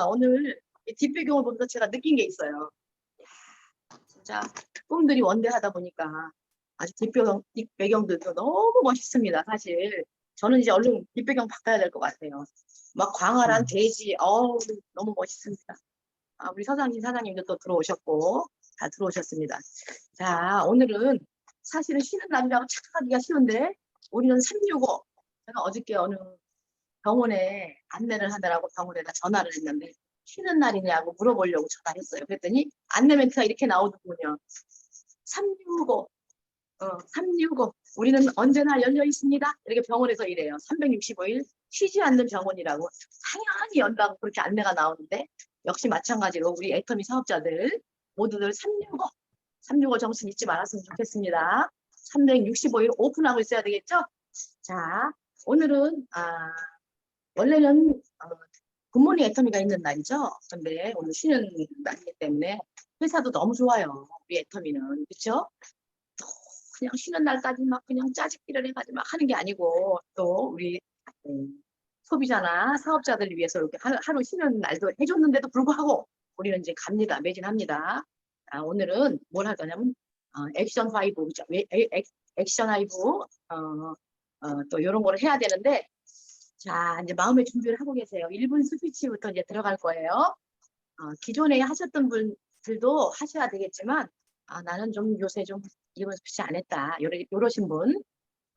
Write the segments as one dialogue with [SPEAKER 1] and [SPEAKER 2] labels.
[SPEAKER 1] 오늘 이 뒷배경을 보면서 제가 느낀 게 있어요. 진짜 꿈들이 원대하다 보니까 아주 뒷배경들도 너무 멋있습니다. 사실 저는 이제 얼른 뒷배경 바꿔야 될 것 같아요. 막 광활한 대지, 너무 멋있습니다. 우리 사장님도 또 들어오셨고 다 들어오셨습니다. 자, 오늘은 사실은 쉬는 날이라고 착각하기가 쉬운데 우리는 365. 제가 어저께 어느 병원에 안내를 하느라고 병원에다 전화를 했는데 쉬는 날이냐고 물어보려고 전화했어요. 그랬더니 안내 멘트가 이렇게 나오더군요. 365, 365. 우리는 언제나 열려 있습니다. 이렇게 병원에서 이래요. 365일 쉬지 않는 병원이라고 당연히 연다고 그렇게 안내가 나오는데 역시 마찬가지로 우리 애터미 사업자들 모두들 365 정신 잊지 말았으면 좋겠습니다. 365일 오픈하고 있어야 되겠죠? 자, 오늘은 원래는 굿모닝 애터미가 있는 날이죠. 근데 오늘 쉬는 날이기 때문에 회사도 너무 좋아요. 우리 애터미는. 그렇죠? 그냥 쉬는 날까지 막 그냥 짜집기를 해가지고 막 하는 게 아니고 또 우리 소비자나 사업자들을 위해서 이렇게 하루 쉬는 날도 해줬는데도 불구하고 우리는 이제 갑니다. 매진합니다. 오늘은 뭘 할 거냐면 액션 5, 그죠? 액션 5 또 이런 거를 해야 되는데 자, 이제 마음의 준비를 하고 계세요. 1분 스피치부터 이제 들어갈 거예요. 기존에 하셨던 분들도 하셔야 되겠지만, 나는 좀 요새 좀 1분 스피치 안 했다. 요러신 분,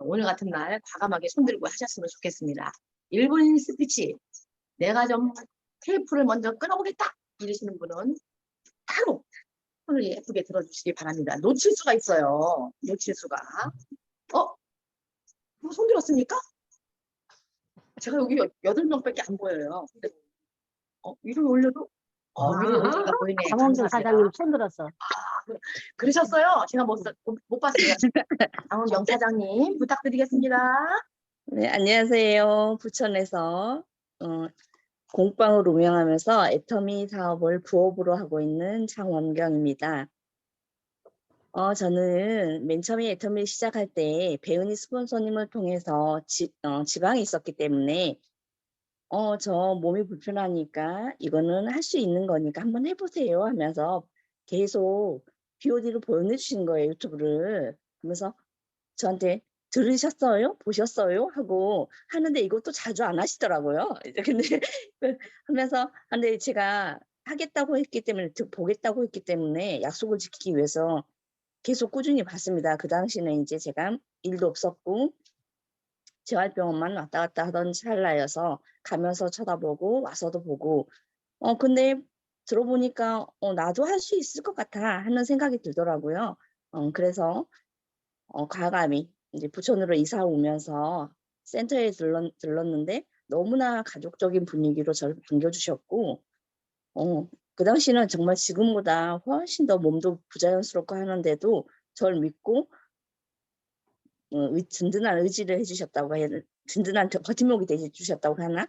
[SPEAKER 1] 오늘 같은 날 과감하게 손들고 하셨으면 좋겠습니다. 1분 스피치, 내가 좀 테이프를 먼저 끊어보겠다. 이러시는 분은 바로 손을 예쁘게 들어주시기 바랍니다. 놓칠 수가 있어요. 놓칠 수가. 손 들었습니까? 제가 여기 8명밖에 안 보여요. 근데, 위로 올려도 위로 올리기가 보이네.
[SPEAKER 2] 장원경
[SPEAKER 1] 감사합니다.
[SPEAKER 2] 사장님 손 들었어.
[SPEAKER 1] 그러셨어요? 제가 못 봤습니다. 장원경 사장님 부탁드리겠습니다.
[SPEAKER 3] 네, 안녕하세요. 부천에서 공방을 운영하면서 애터미 사업을 부업으로 하고 있는 장원경입니다. 저는 맨 처음에 애터미를 시작할 때 배은희 스폰서님을 통해서 지방에 있었기 때문에 저 몸이 불편하니까 이거는 할 수 있는 거니까 한번 해보세요 하면서 계속 BOD로 보내주신 거예요, 유튜브를. 그러면서 저한테 들으셨어요? 보셨어요? 하고 하는데 이것도 자주 안 하시더라고요. 이제 근데 하면서 근데 제가 하겠다고 했기 때문에 보겠다고 했기 때문에 약속을 지키기 위해서 계속 꾸준히 봤습니다. 그 당시는 이제 제가 일도 없었고 재활병원만 왔다 갔다 하던 찰나여서 가면서 쳐다보고 와서도 보고 근데 들어보니까 나도 할 수 있을 것 같아 하는 생각이 들더라고요. 그래서 과감히 이제 부천으로 이사 오면서 센터에 들렀는데 너무나 가족적인 분위기로 저를 반겨주셨고 그 당시는 정말 지금보다 훨씬 더 몸도 부자연스럽고 하는데도 저를 믿고 든든한 의지를 해주셨다고 해야 든든한 버팀목이 되주셨다고 하나?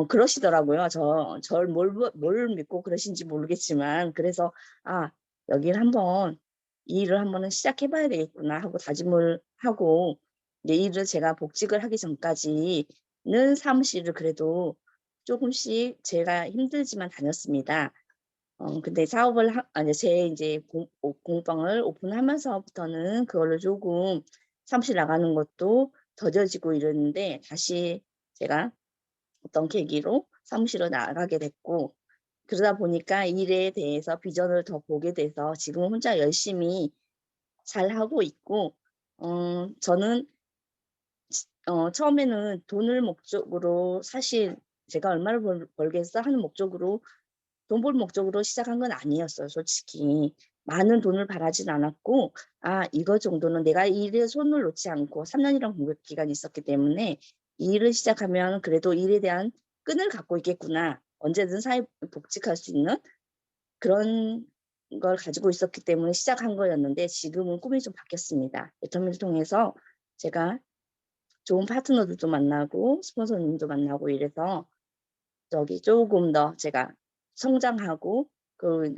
[SPEAKER 3] 그러시더라고요. 절 뭘 믿고 그러신지 모르겠지만 그래서 여기를 한번 이 일을 한번은 시작해봐야 되겠구나 하고 다짐을 하고 이 일을 제가 복직을 하기 전까지는 사무실을 그래도 조금씩 제가 힘들지만 다녔습니다. 근데 사업을 제 이제 공방을 오픈하면서부터는 그걸로 조금 사무실 나가는 것도 더뎌지고 이랬는데 다시 제가 어떤 계기로 사무실로 나가게 됐고 그러다 보니까 일에 대해서 비전을 더 보게 돼서 지금 혼자 열심히 잘 하고 있고 저는 처음에는 돈을 목적으로 사실 제가 얼마를 벌겠어 하는 목적으로 돈 벌 목적으로 시작한 건 아니었어요. 솔직히 많은 돈을 바라진 않았고 이거 정도는 내가 이 일에 손을 놓지 않고 3년이란 공백 기간이 있었기 때문에 이 일을 시작하면 그래도 일에 대한 끈을 갖고 있겠구나. 언제든 사회 복직할 수 있는 그런 걸 가지고 있었기 때문에 시작한 거였는데 지금은 꿈이 좀 바뀌었습니다. 애터미를 통해서 제가 좋은 파트너들도 만나고 스폰서님도 만나고 이래서 조금 더 제가 성장하고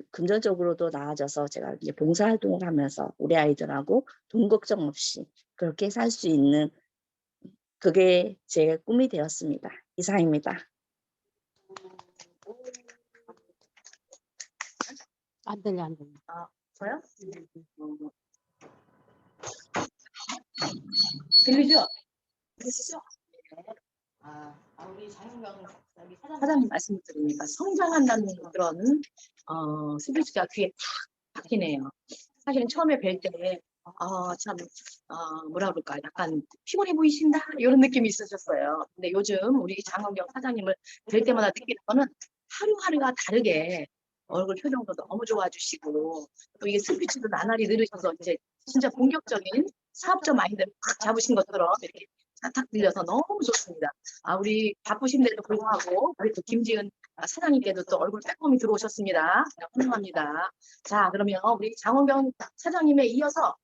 [SPEAKER 3] 금전적으로도 나아져서 제가 이제 봉사활동을 하면서 우리 아이들하고 돈 걱정 없이 그렇게 살 수 있는 그게 제 꿈이 되었습니다. 이상입니다.
[SPEAKER 2] 안 들려, 안 들려.
[SPEAKER 1] 저요? 들리죠? 들리시죠? 네. 우리 장윤경 사장님 말씀 들으니까 성장한다는 그런 스피치가 귀에 탁 박히네요. 사실은 처음에 뵐 때 참 뭐라 그럴까 약간 피곤해 보이신다 이런 느낌이 있으셨어요. 근데 요즘 우리 장은경 사장님을 뵐 때마다 느끼는 거는 하루하루가 다르게 얼굴 표정도 너무 좋아지시고 또 이게 스피치도 나날이 늘으셔서 이제 진짜 본격적인 사업자 마인드를 확 잡으신 것처럼 이렇게 탁 들려서 너무 좋습니다. 우리 바쁘신데도 불구하고 우리 또 김지은 사장님께도 또 얼굴 빼꼼히 들어오셨습니다. 환영합니다. 자, 그러면 우리 장원경 사장님에 이어서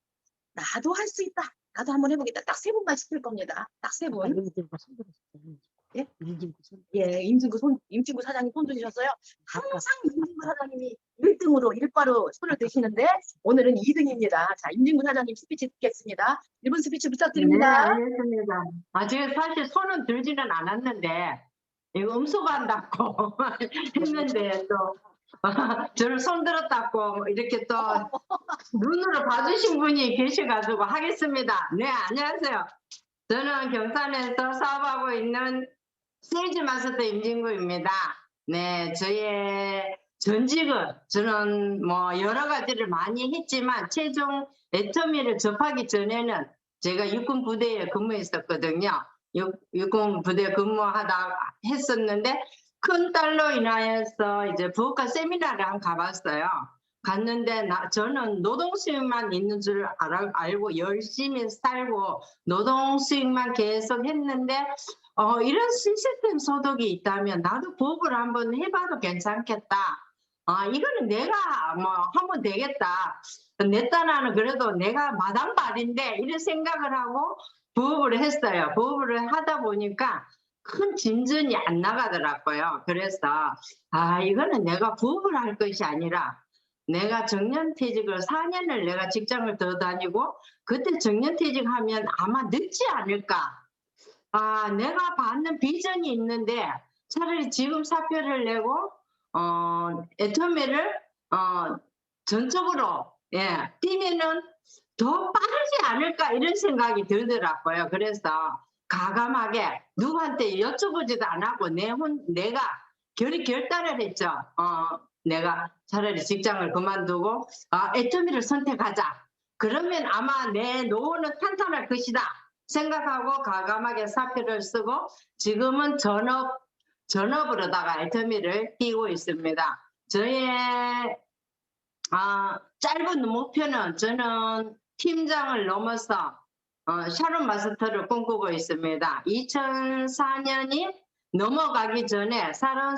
[SPEAKER 1] 나도 할 수 있다. 나도 한번 해보겠다. 딱 세 분만 시킬 겁니다. 딱 세 분.
[SPEAKER 2] 임진구 손 들었어요.
[SPEAKER 1] 예?
[SPEAKER 2] 임진구 손.
[SPEAKER 1] 예, 임진구 사장님 손 드셨어요. 항상 임진구 사장님이 1등으로 일바로 손을 드시는데 오늘은 2등입니다. 자, 임진구 사장님 스피치 듣겠습니다. 1분 스피치
[SPEAKER 4] 네,
[SPEAKER 1] 부탁드립니다.
[SPEAKER 4] 알겠습니다. 제가 사실 손은 들지는 않았는데, 이거 음소거한다고 했는데, 또, 저를 손 들었다고 이렇게 또 눈으로 봐주신 분이 계셔가지고 하겠습니다. 네, 안녕하세요. 저는 경산에서 사업하고 있는 세일즈 마스터 임진구입니다. 네, 저의 전직은 저는 뭐 여러 가지를 많이 했지만 최종 애터미를 접하기 전에는 제가 육군 부대에 근무했었거든요. 육군 부대 근무하다 했었는데 큰 딸로 인하여서 이제 부업가 세미나를 한번 가봤어요. 갔는데 저는 노동 수익만 있는 줄 알고 열심히 살고 노동 수익만 계속 했는데 이런 시스템 소득이 있다면 나도 부업을 한번 해봐도 괜찮겠다. 이거는 내가 뭐 하면 되겠다. 내 딴에는 그래도 내가 마당발인데 이런 생각을 하고 부업을 했어요. 부업을 하다 보니까 큰 진전이 안 나가더라고요. 그래서 이거는 내가 부업을 할 것이 아니라 내가 정년퇴직을 4년을 내가 직장을 더 다니고 그때 정년퇴직하면 아마 늦지 않을까. 내가 받는 비전이 있는데 차라리 지금 사표를 내고 애터미를 전적으로 뛰면은 더 빠르지 않을까 이런 생각이 들더라고요. 그래서 가감하게 누구한테 여쭤보지도 않았고 내가 결단을 했죠. 내가 차라리 직장을 그만두고 애터미를 선택하자. 그러면 아마 내 노후는 탄탄할 것이다 생각하고 가감하게 사표를 쓰고 지금은 전업으로다가 애터미를 띄고 있습니다. 저의 짧은 목표는 저는 팀장을 넘어서 샤론 마스터를 꿈꾸고 있습니다. 2004년이 넘어가기 전에 샤론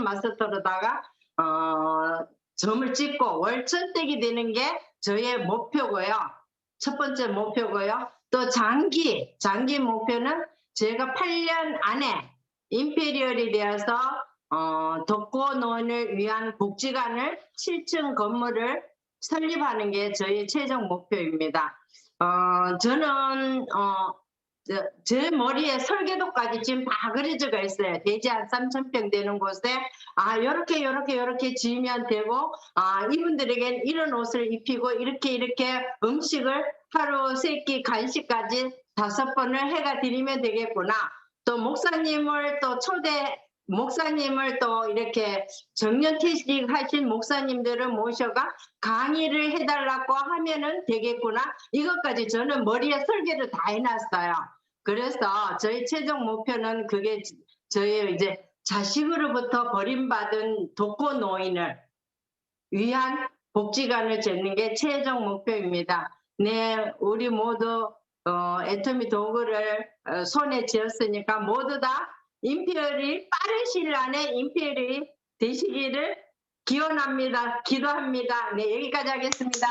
[SPEAKER 4] 마스터로다가 점을 찍고 월천댁이 되는 게 저의 목표고요. 첫 번째 목표고요. 또 장기 목표는 제가 8년 안에 임페리얼이 되어서 독거노인을 위한 복지관을 7층 건물을 설립하는 게 저희 최종 목표입니다. 저는 제 머리에 설계도까지 지금 다 그려져가 있어요. 대지 한 3,000평 되는 곳에 요렇게 지으면 되고 이분들에겐 이런 옷을 입히고 이렇게 음식을 하루 3끼 간식까지 5번을 해가 드리면 되겠구나. 또 목사님을 또 이렇게 정년퇴직하신 목사님들을 모셔가 강의를 해달라고 하면은 되겠구나. 이것까지 저는 머리에 설계를 다 해놨어요. 그래서 저희 최종 목표는 그게 저희 이제 자식으로부터 버림받은 독거노인을 위한 복지관을 짓는 게 최종 목표입니다. 네, 우리 모두 애터미 도구를 손에 쥐었으니까 모두 다 임페리얼이 빠른 시일 안에 임페리얼이 되시기를 기원합니다. 기도합니다. 네, 여기까지 하겠습니다.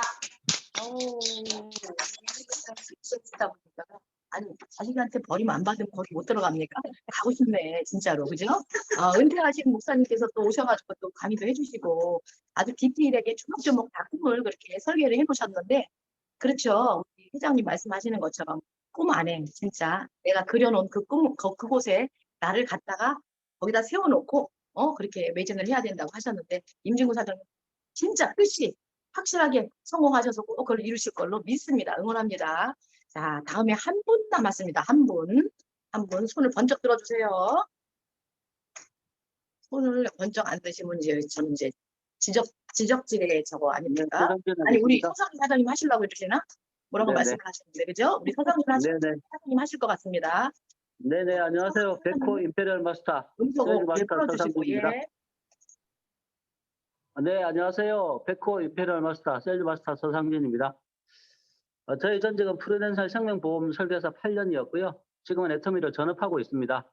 [SPEAKER 1] 아니, 자식한테 버림 안 받으면 거기 못 들어갑니까? 가고 싶네, 진짜로. 그죠? 은퇴하신 목사님께서 또 오셔가지고 또 강의도 해주시고 아주 디테일하게 조목조목 다 꿈을 그렇게 설계를 해놓으셨는데, 그렇죠. 우리 회장님 말씀하시는 것처럼 꿈 안에 진짜 내가 그려놓은 그 꿈, 그곳에 나를 갖다가 거기다 세워놓고 그렇게 매진을 해야 된다고 하셨는데 임진구 사장님 진짜 끝이 확실하게 성공하셔서 꼭 그걸 이루실 걸로 믿습니다. 응원합니다. 자, 다음에 한 분 남았습니다. 한 분. 한 분 손을 번쩍 들어주세요. 손을 번쩍 안 드시면 이제 저는 이제 지적질에 저거 아닙니까? 아니 우리 서상민 사장님 하시려고 해주시나? 뭐라고
[SPEAKER 5] 네네.
[SPEAKER 1] 말씀을 하시는데 그죠? 우리 서상민
[SPEAKER 5] 네네.
[SPEAKER 1] 사장님 하실 것 같습니다.
[SPEAKER 5] 네네, 안녕하세요. 백호 임페리얼 마스터.
[SPEAKER 1] 음소거
[SPEAKER 5] 마스터
[SPEAKER 1] 풀어주시고
[SPEAKER 5] 서상민입니다.
[SPEAKER 1] 예.
[SPEAKER 5] 네, 안녕하세요. 백호 임페리얼 마스터, 셀즈 마스터 서상진입니다. 저희 전직은 프루덴셜 생명보험 설계사 8년이었고요. 지금은 애터미를 전업하고 있습니다.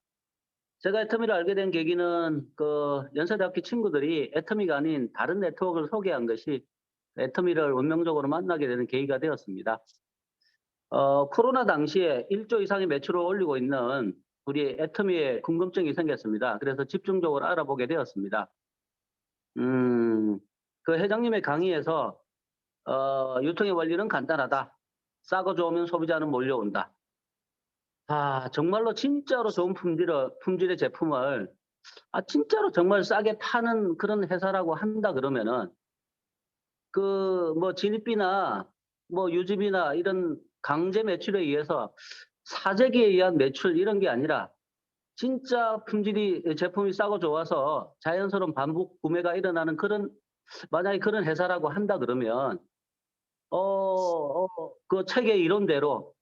[SPEAKER 5] 제가 애터미를 알게 된 계기는 그 연세대학교 친구들이 애터미가 아닌 다른 네트워크를 소개한 것이 애터미를 운명적으로 만나게 되는 계기가 되었습니다. 코로나 당시에 1조 이상의 매출을 올리고 있는 우리 애터미에 궁금증이 생겼습니다. 그래서 집중적으로 알아보게 되었습니다. 그 회장님의 강의에서 유통의 원리는 간단하다. 싸고 좋으면 소비자는 몰려온다. 정말로 진짜로 좋은 품질의 제품을 진짜로 정말 싸게 파는 그런 회사라고 한다 그러면은 그 뭐 진입비나 뭐 유지비나 이런 강제 매출에 의해서 사재기에 의한 매출 이런 게 아니라 진짜 제품이 싸고 좋아서 자연스러운 반복 구매가 일어나는 만약에 그런 회사라고 한다 그러면 그 책의 이론대로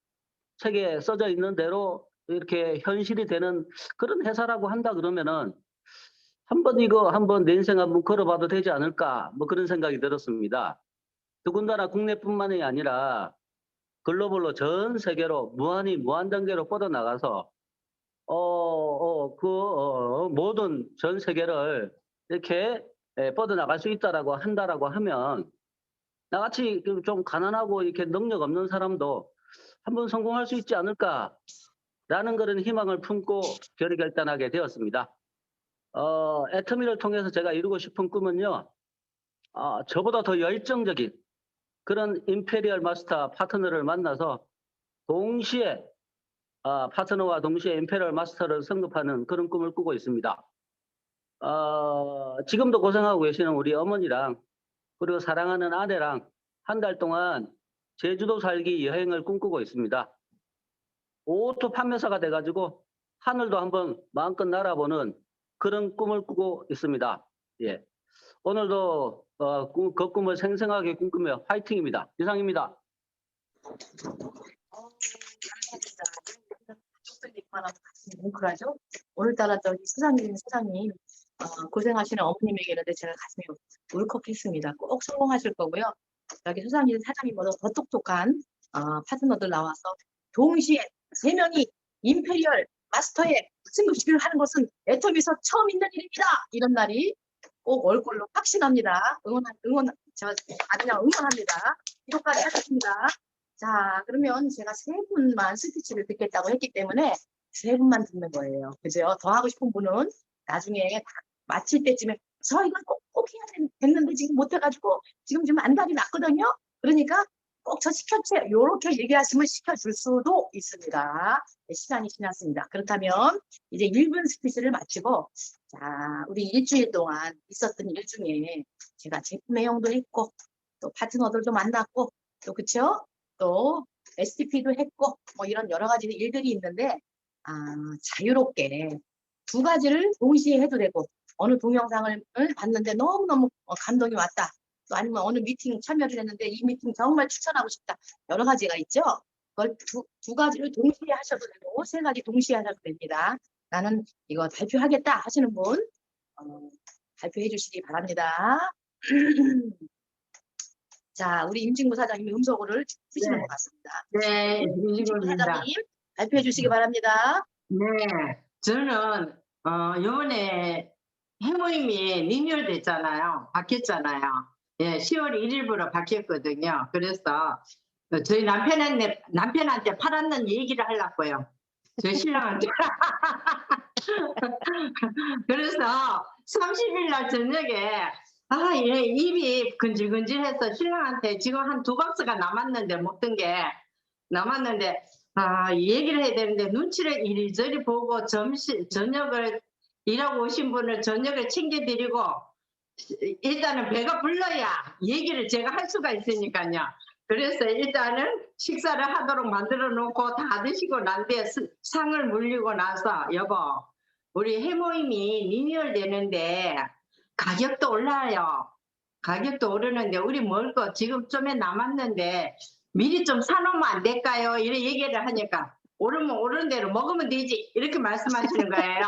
[SPEAKER 5] 책에 써져 있는 대로 이렇게 현실이 되는 그런 회사라고 한다 그러면은 한번 내 인생 한번 걸어봐도 되지 않을까 뭐 그런 생각이 들었습니다. 더군다나 국내뿐만이 아니라 글로벌로 전 세계로 무한단계로 뻗어나가서 모든 전 세계를 이렇게 뻗어나갈 수 있다라고 한다라고 하면 나같이 좀 가난하고 이렇게 능력 없는 사람도 한번 성공할 수 있지 않을까라는 그런 희망을 품고 결의 결단하게 되었습니다. 애터미를 통해서 제가 이루고 싶은 꿈은요, 저보다 더 열정적인 그런 임페리얼 마스터 파트너를 만나서 동시에 파트너와 동시에 임페리얼 마스터를 성급하는 그런 꿈을 꾸고 있습니다. 지금도 고생하고 계시는 우리 어머니랑 그리고 사랑하는 아내랑 한 달 동안 제주도 살기 여행을 꿈꾸고 있습니다. 오토 판매사가 돼가지고 하늘도 한번 마음껏 날아보는 그런 꿈을 꾸고 있습니다. 예. 오늘도 그 꿈을 생생하게 꿈꾸며 화이팅입니다. 이상입니다.
[SPEAKER 1] 가족들끼리만 같이 뭉클하죠. 오늘따라 저기 사장님 고생하시는 어머님에게는 제가 가슴이 울컥했습니다. 꼭 성공하실 거고요. 여기 사장님보다 더 똑똑한 파트너들 나와서 동시에 3명이 임페리얼 마스터에 승급식을 하는 것은 애터미에서 처음 있는 일입니다. 이런 날이 꼭 올 걸로 확신합니다. 그냥 응원합니다. 이것까지 하겠습니다. 자, 그러면 제가 3분만 스피치를 듣겠다고 했기 때문에 3분만 듣는 거예요. 그죠? 더 하고 싶은 분은 나중에 다 마칠 때쯤에 저 이건 꼭 해야 됐는데 지금 못해가지고 지금 좀 안달이 났거든요. 그러니까 꼭 저 시켜주세요. 이렇게 얘기하시면 시켜줄 수도 있습니다. 네, 시간이 지났습니다. 그렇다면 이제 1분 스피치를 마치고 자, 우리 일주일 동안 있었던 일 중에 제가 제품 회용도 했고 또 파트너들도 만났고 또 그쵸? 또 STP도 했고 뭐 이런 여러 가지 일들이 있는데 자유롭게 2가지를 동시에 해도 되고 어느 동영상을 봤는데 너무너무 감동이 왔다. 또 아니면 어느 미팅 참여를 했는데 이 미팅 정말 추천하고 싶다. 여러 가지가 있죠. 그걸 두 가지를 동시에 하셔도 되고 3가지 동시에 하셔도 됩니다. 나는 이거 발표하겠다 하시는 분 발표해 주시기 바랍니다. 자, 우리 임진구 사장님이 음소거를 쓰시는 것 같습니다.
[SPEAKER 4] 네,
[SPEAKER 1] 임진구
[SPEAKER 4] 임진구입니다.
[SPEAKER 1] 사장님 발표해 주시기 바랍니다.
[SPEAKER 4] 네, 저는 이번에 해모임이 리뉴얼 됐잖아요. 바뀌었잖아요. 예, 10월 1일부로 바뀌었거든요. 그래서 저희 남편한테 팔았는 얘기를 하려고요. 저희 신랑한테. 그래서 30일 날 저녁에 얘 입이 근질근질해서 신랑한테 지금 한 2박스가 남았는데 먹던 게 남았는데 이 얘기를 해야 되는데 눈치를 이리저리 보고 저녁을 일하고 오신 분을 저녁에 챙겨드리고 일단은 배가 불러야 얘기를 제가 할 수가 있으니까요. 그래서 일단은 식사를 하도록 만들어 놓고 다 드시고 난 뒤에 상을 물리고 나서 여보 우리 해모임이 리뉴얼 되는데 가격도 올라요. 가격도 오르는데 우리 먹을 거 지금쯤에 남았는데 미리 좀 사놓으면 안 될까요? 이런 얘기를 하니까 오르면 오르는 대로 먹으면 되지 이렇게 말씀하시는 거예요.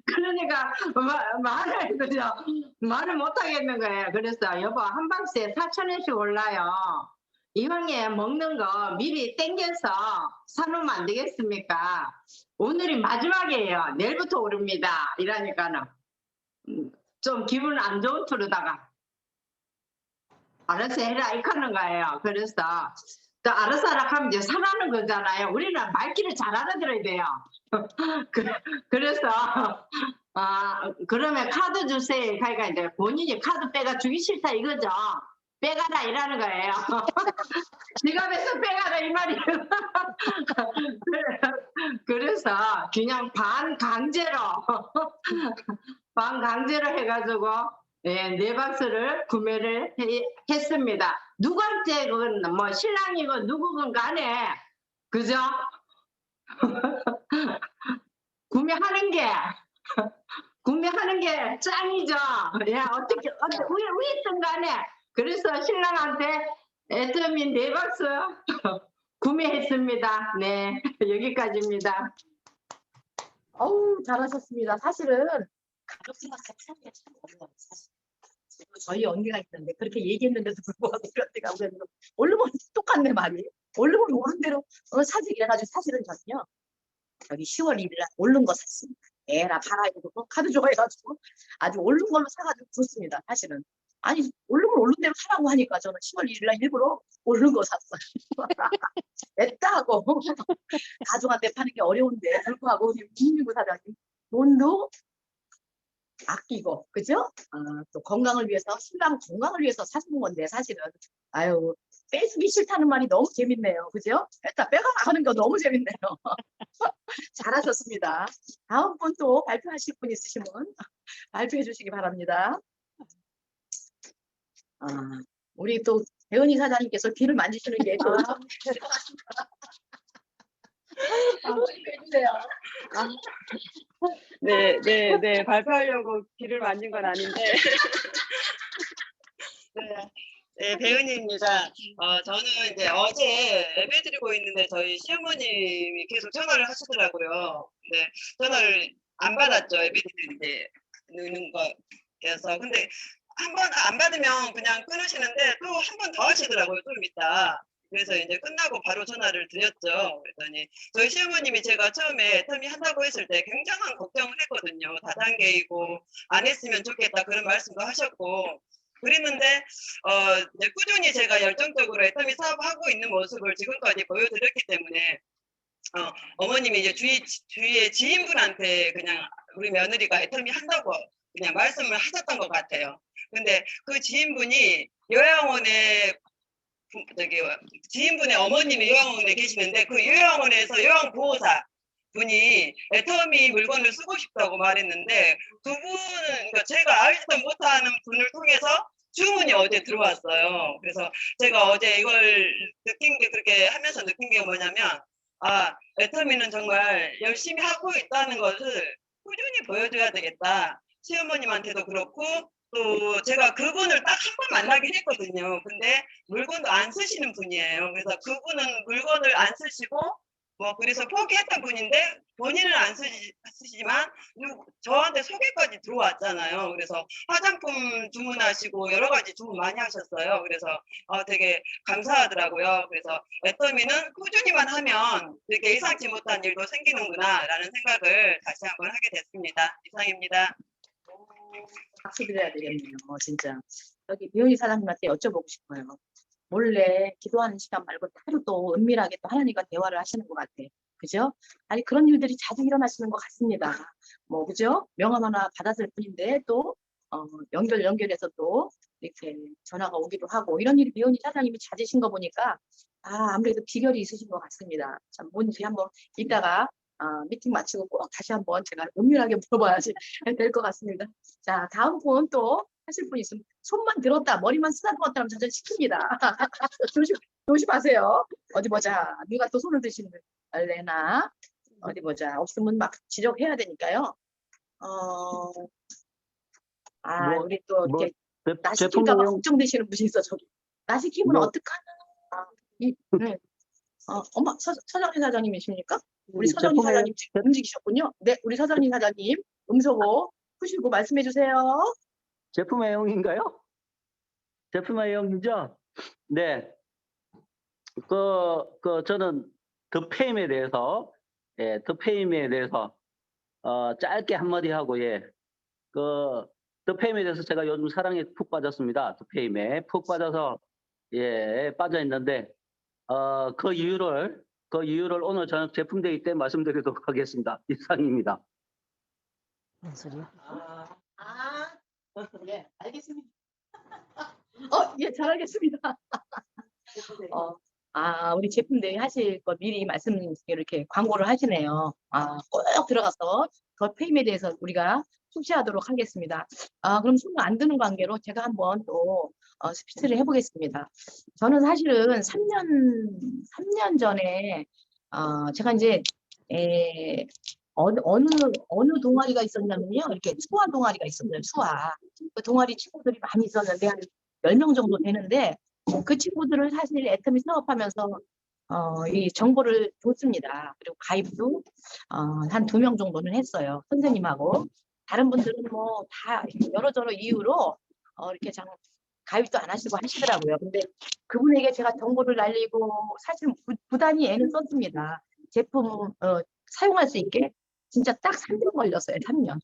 [SPEAKER 4] 그러니까 말을 못 하겠는 거예요. 그래서 여보 한 박스에 4,000원씩 올라요. 이왕에 먹는 거 미리 땡겨서 사놓으면 안 되겠습니까? 오늘이 마지막이에요. 내일부터 오릅니다. 이러니까는 좀 기분 안 좋은 투로다가 알아서 해라 이렇게 하는 거예요. 그래서 또 알아서 하라 하면 이제 사라는 거잖아요. 우리는 말귀를 잘 알아들어야 돼요. 그래서 그러면 카드 주세요. 그러니까 이제 본인이 카드 빼가 주기 싫다 이거죠. 빼가라 이라는 거예요. 지갑에서 빼가라 이 말이에요. 그래서 그냥 반강제로 해가지고 네 박스를 구매를 했습니다. 누구한테 그건 뭐 신랑이건 누구건 간에 그죠? 구매하는 게 짱이죠. 예, 어떻게 위든 간에 그래서 신랑한테 애터미 4박스 구매했습니다. 네, 여기까지입니다.
[SPEAKER 1] 어우, 잘하셨습니다. 사실은 가족 생각하기 참 어려워요. 사실. 그리고 저희 언니가 있는데 그렇게 얘기했는데도 불구하고 그런데가 올르면 똑같네 말이. 올르면 오른 대로 사지 이래가지고 사실은 저는요. 여기 10월 1일 날 오른 거 샀습니다. 에라 봐라 이거 카드 좋아해가지고 아주 오른 걸로 사가지고 좋습니다. 사실은. 아니 오르면 오른 대로 사라고 하니까 저는 10월 1일 날 일부러 오른 거 샀어요. 됐다 하고 가족한테 파는 게 어려운데 불구하고 우리 김민구 사장님 돈도 아끼고 그죠? 또 건강을 위해서 신랑 건강을 위해서 사시는 건데 사실은 아유 빼주기 싫다는 말이 너무 재밌네요. 그죠? 일단 빼가라 하는 거 너무 재밌네요. 잘하셨습니다. 다음 분 또 발표하실 분 있으시면 발표해 주시기 바랍니다. 우리 또 배은희 사장님께서 귀를 만지시는 게 또 해주세요.
[SPEAKER 2] 네, 발표하려고 귀를 만진 건 아닌데. 네, 배은희입니다. 저는 이제 어제 예배드리고 있는데 저희 시어머님이 계속 전화를 하시더라고요. 네, 전화를 안 받았죠. 예배드리는 거여서. 근데 한 번 안 받으면 그냥 끊으시는데 또 한 번 더 하시더라고요. 좀 이따. 그래서 이제 끝나고 바로 전화를 드렸죠. 그랬더니 저희 시어머님이 제가 처음에 터미 한다고 했을 때 굉장한 걱정을 했거든요. 다단계이고 안 했으면 좋겠다 그런 말씀도 하셨고 그랬는데 이제 꾸준히 제가 열정적으로 애터미 사업하고 있는 모습을 지금까지 보여드렸기 때문에 어머님이 이제 주위에 지인분한테 그냥 우리 며느리가 애터미 한다고 그냥 말씀을 하셨던 것 같아요. 근데 그 지인분이 요양원에 지인분의 어머님이 요양원에 계시는데 그 요양원에서 요양보호사 분이 애터미 물건을 쓰고 싶다고 말했는데 그분은 그러니까 제가 알지도 못하는 분을 통해서 주문이 어제 들어왔어요. 그래서 제가 어제 이걸 느낀 게 그렇게 하면서 느낀 게 뭐냐면 애터미는 정말 열심히 하고 있다는 것을 꾸준히 보여줘야 되겠다. 시어머님한테도 그렇고 또 제가 그분을 딱 한 번 만나긴 했거든요. 근데 물건도 안 쓰시는 분이에요. 그래서 그분은 물건을 안 쓰시고 그래서 포기했던 분인데 본인은 안 쓰시지만 저한테 소개까지 들어왔잖아요. 그래서 화장품 주문하시고 여러 가지 주문 많이 하셨어요. 그래서 되게 감사하더라고요. 그래서 애터미는 꾸준히만 하면 되게 예상치 못한 일도 생기는구나 라는 생각을 다시 한번 하게 됐습니다. 이상입니다.
[SPEAKER 1] 박수 드려야 되겠네요. 진짜. 여기 배은희 사장님한테 여쭤보고 싶어요. 몰래 기도하는 시간 말고 따로 또 은밀하게 또 하나님과 대화를 하시는 것 같아. 그죠? 아니 그런 일들이 자주 일어나시는 것 같습니다. 그죠? 명함 하나 받았을 뿐인데 또 연결해서 또 이렇게 전화가 오기도 하고 이런 일이 배은희 사장님이 찾으신 거 보니까 아무래도 비결이 있으신 것 같습니다. 참 뭔지 한번 이따가 미팅 마치고 꼭 다시 한번 제가 은밀하게 물어봐야지 될 것 같습니다. 자, 다음 분 또 하실 분 있으면 손만 들었다, 머리만 쓰다듬었다 하면 저는 시킵니다. 조심하세요. 어디 보자. 누가 또 손을 드시는 레나. 어디 보자. 없으면 막 지적해야 되니까요.
[SPEAKER 5] 뭐,
[SPEAKER 1] 우리 또
[SPEAKER 5] 뭐,
[SPEAKER 1] 이렇게 나
[SPEAKER 5] 제품
[SPEAKER 1] 시킬까 봐
[SPEAKER 5] 내용,
[SPEAKER 1] 걱정되시는 분이 있어, 저기. 나 시키면
[SPEAKER 5] 뭐,
[SPEAKER 1] 어떡하나. 네. 엄마, 서정희 사장님이십니까? 우리 서정희
[SPEAKER 5] 제품 내용,
[SPEAKER 1] 사장님 지금 움직이셨군요. 네, 우리 서정희 사장님 음소거 푸시고 말씀해 주세요.
[SPEAKER 5] 제품 내용인가요? 제품 내용이죠? 네. 저는 더 페임에 대해서, 짧게 한마디 하고, 예. 더 페임에 대해서 제가 요즘 사랑에 푹 빠졌습니다. 더 페임에 푹 빠져서, 예, 빠져 있는데, 그 이유를 오늘 저녁 제품데이 때 말씀드리도록 하겠습니다. 이상입니다.
[SPEAKER 3] 무슨 소리야?
[SPEAKER 1] 예, 알겠습니다. 예, 잘 알겠습니다. 우리 제품 대회 하실 거 미리 이렇게 광고를 하시네요. 꼭 들어가서 더 페임에 대해서 우리가 숙지하도록 하겠습니다. 그럼 손을 안 드는 관계로 제가 한번 또 스피치를 해보겠습니다. 저는 사실은 3년 전에 제가 이제 어느 동아리가 있었냐면요. 이렇게 수화 동아리가 있었어요. 수화. 그 동아리 친구들이 많이 있었는데 한 10명 정도 되는데 그 친구들을 사실 애터미 사업하면서 이 정보를 줬습니다. 그리고 가입도 한 2명 정도는 했어요. 선생님하고. 다른 분들은 뭐 다 여러저러 이유로 이렇게 가입도 안 하시고 하시더라고요. 근데 그분에게 제가 정보를 날리고 사실 부단히 애는 썼습니다. 제품 사용할 수 있게 진짜 딱 3년 걸렸어요. 3년.